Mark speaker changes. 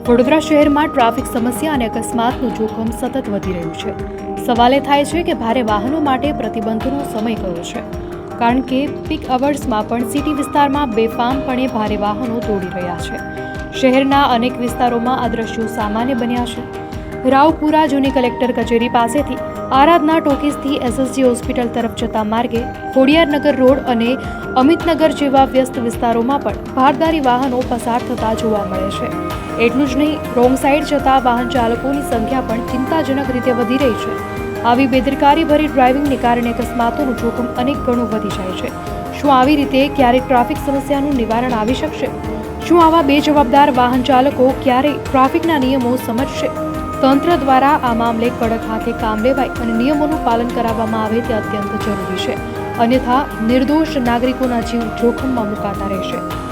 Speaker 1: વડોદરા શહેરમાં ટ્રાફિક સમસ્યા અને અકસ્માતનું જોખમ સતત વધી રહ્યું છે. સવાલ એ થાય છે કે ભારે વાહનો માટે પ્રતિબંધનો સમય કયો છે, કારણ કે પીક અવર્સમાં પણ સિટી વિસ્તારમાં બેફામપણે ભારે વાહનો દોડી રહ્યા છે. શહેરના અનેક વિસ્તારોમાં આ દ્રશ્યો સામાન્ય બન્યા છે. રાવપુરા જૂની કલેક્ટર કચેરી પાસેથી આરાધના ટોકીઝથી એસએસજી હોસ્પિટલ તરફ જતા માર્ગે ખોડિયારનગર રોડ અને અમિતનગર જેવા વ્યસ્ત વિસ્તારોમાં પણ ભારદારી વાહનો પસાર થતા જોવા મળે છે. એટલું જ નહીં, રોંગ સાઈડ જતા વાહન ચાલકોની સંખ્યા પણ ચિંતાજનક રીતે વધી રહી છે. આવી બેદરકારીભરી ડ્રાઇવિંગને કારણે અકસ્માતોનું જોખમ અનેક ગણું વધી જાય છે. શું આવી રીતે ક્યારે ટ્રાફિક સમસ્યાનું નિવારણ આવી શકશે? શું આવા બેજવાબદાર વાહન ચાલકો ક્યારે ટ્રાફિકના નિયમો સમજશે? તંત્ર દ્વારા આ મામલે કડક હાથે કામ લેવાય અને નિયમોનું પાલન કરાવવામાં આવે તે અત્યંત જરૂરી છે. અન્યથા નિર્દોષ નાગરિકોના જીવ જોખમમાં મુકાતા રહેશે.